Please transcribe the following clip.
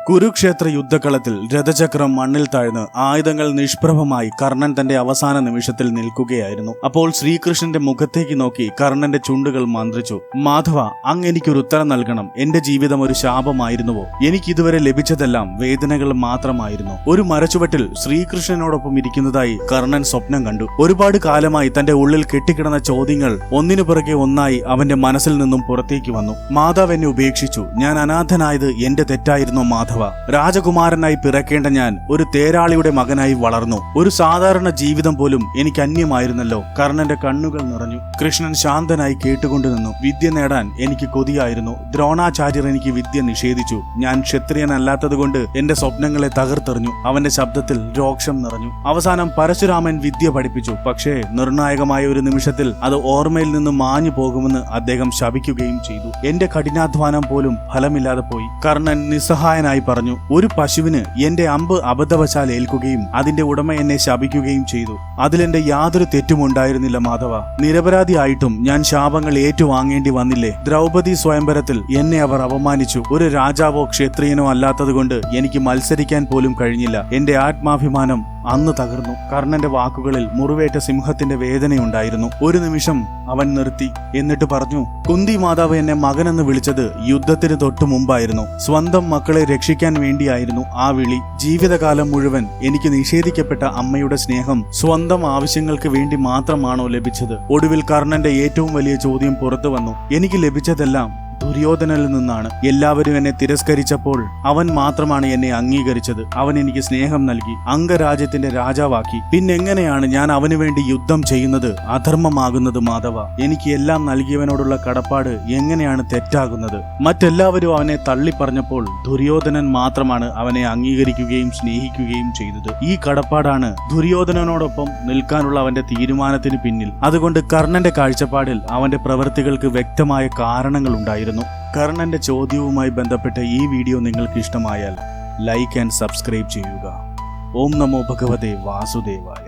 കുരുക്ഷേത്ര യുദ്ധക്കളത്തിൽ രഥചക്രം മണ്ണിൽ താഴ്ന്ന് ആയുധങ്ങൾ നിഷ്പ്രഭമായി കർണൻ തന്റെ അവസാന നിമിഷത്തിൽ നിൽക്കുകയായിരുന്നു. അപ്പോൾ ശ്രീകൃഷ്ണന്റെ മുഖത്തേക്ക് നോക്കി കർണന്റെ ചുണ്ടുകൾ മന്ത്രിച്ചു. മാധവ, അങ്ങ് എനിക്കൊരു ഉത്തരം നൽകണം. എന്റെ ജീവിതം ഒരു ശാപമായിരുന്നുവോ? എനിക്കിതുവരെ ലഭിച്ചതെല്ലാം വേദനകൾ മാത്രമായിരുന്നു. ഒരു മരച്ചുവട്ടിൽ ശ്രീകൃഷ്ണനോടൊപ്പം ഇരിക്കുന്നതായി കർണൻ സ്വപ്നം കണ്ടു. ഒരുപാട് കാലമായി തന്റെ ഉള്ളിൽ കെട്ടിക്കിടന്ന ചോദ്യങ്ങൾ ഒന്നിനു പിറകെ ഒന്നായി അവന്റെ മനസ്സിൽ നിന്നും പുറത്തേക്ക് വന്നു. മാധവ് എന്നെ ഉപേക്ഷിച്ചു. ഞാൻ അനാഥനായത് എന്റെ തെറ്റായിരുന്നു മാധവ. രാജകുമാരനായി പിറക്കേണ്ട ഞാൻ ഒരു തേരാളിയുടെ മകനായി വളർന്നു. ഒരു സാധാരണ ജീവിതം പോലും എനിക്ക് അന്യമായിരുന്നല്ലോ. കർണന്റെ കണ്ണുകൾ നിറഞ്ഞു. കൃഷ്ണൻ ശാന്തനായി കേട്ടുകൊണ്ടു നിന്നു. വിദ്യ നേടാൻ എനിക്ക് കൊതിയായിരുന്നു. ദ്രോണാചാര്യർ എനിക്ക് വിദ്യ നിഷേധിച്ചു. ഞാൻ ക്ഷത്രിയനല്ലാത്തതുകൊണ്ട് എന്റെ സ്വപ്നങ്ങളെ തകർത്തെറിഞ്ഞു. അവന്റെ ശബ്ദത്തിൽ രോക്ഷം നിറഞ്ഞു. അവസാനം പരശുരാമൻ വിദ്യ പഠിപ്പിച്ചു. പക്ഷേ നിർണായകമായ ഒരു നിമിഷത്തിൽ അത് ഓർമ്മയിൽ നിന്ന് മാഞ്ഞു പോകുമെന്ന് അദ്ദേഹം ശപിക്കുകയും ചെയ്തു. എന്റെ കഠിനാധ്വാനം പോലും ഫലമില്ലാതെ പോയി. കർണൻ നിസ്സഹായനായി പറഞ്ഞു, ഒരു പശുവിന് എന്റെ അമ്പ് അബദ്ധവശാൽ ഏൽക്കുകയും അതിന്റെ ഉടമ എന്നെ ശപിക്കുകയും ചെയ്തു. അതിലെന്റെ യാതൊരു തെറ്റും ഉണ്ടായിരുന്നില്ല മാധവ. നിരപരാധിയായിട്ടും ഞാൻ ശാപങ്ങൾ ഏറ്റുവാങ്ങേണ്ടി വന്നില്ലേ? ദ്രൗപദി സ്വയംവരത്തിൽ എന്നെ അവർ അപമാനിച്ചു. ഒരു രാജാവോ ക്ഷത്രിയനോ അല്ലാത്തതുകൊണ്ട് എനിക്ക് മത്സരിക്കാൻ പോലും കഴിഞ്ഞില്ല. എന്റെ ആത്മാഭിമാനം അന്ന് തകർന്നു. കർണന്റെ വാക്കുകളിൽ മുറിവേറ്റ സിംഹത്തിന്റെ വേദനയുണ്ടായിരുന്നു. ഒരു നിമിഷം അവൻ നിർത്തി. എന്നിട്ട് പറഞ്ഞു, കുന്തി മാതാവ് എന്നെ മകനെന്ന് വിളിച്ചത് യുദ്ധത്തിന് തൊട്ടു മുമ്പായിരുന്നു. സ്വന്തം മക്കളെ രക്ഷിക്കാൻ വേണ്ടിയായിരുന്നു ആ വിളി. ജീവിതകാലം മുഴുവൻ എനിക്ക് നിഷേധിക്കപ്പെട്ട അമ്മയുടെ സ്നേഹം സ്വന്തം ആവശ്യങ്ങൾക്ക് വേണ്ടി മാത്രമാണോ ലഭിച്ചത്? ഒടുവിൽ കർണന്റെ ഏറ്റവും വലിയ ചോദ്യം പുറത്തു വന്നു. എനിക്ക് ലഭിച്ചതെല്ലാം ദുര്യോധനനിൽ നിന്നാണ്. എല്ലാവരും എന്നെ തിരസ്കരിച്ചപ്പോൾ അവൻ മാത്രമാണ് എന്നെ അംഗീകരിച്ചത്. അവൻ എനിക്ക് സ്നേഹം നൽകി, അംഗരാജ്യത്തിന്റെ രാജാവാക്കി. പിന്നെങ്ങനെയാണ് ഞാൻ അവന് വേണ്ടി യുദ്ധം ചെയ്യുന്നത് അധർമ്മമാകുന്നത്? മാധവ, എനിക്ക് എല്ലാം നൽകിയവനോടുള്ള കടപ്പാട് എങ്ങനെയാണ് തെറ്റാകുന്നത്? മറ്റെല്ലാവരും അവനെ തള്ളിപ്പറഞ്ഞപ്പോൾ ദുര്യോധനൻ മാത്രമാണ് അവനെ അംഗീകരിക്കുകയും സ്നേഹിക്കുകയും ചെയ്തത്. ഈ കടപ്പാടാണ് ദുര്യോധനനോടൊപ്പം നിൽക്കാനുള്ള അവന്റെ തീരുമാനത്തിന് പിന്നിൽ. അതുകൊണ്ട് കർണന്റെ കാഴ്ചപ്പാടിൽ അവന്റെ പ്രവൃത്തികൾക്ക് വ്യക്തമായ കാരണങ്ങൾ ഉണ്ടായിരുന്നു. കർണന്റെ ചോദ്യവുമായി ബന്ധപ്പെട്ട ഈ വീഡിയോ നിങ്ങൾക്ക് ഇഷ്ടമായാൽ ലൈക്ക് ആൻഡ് സബ്സ്ക്രൈബ് ചെയ്യുക. ഓം നമോ ഭഗവതേ വാസുദേവായ.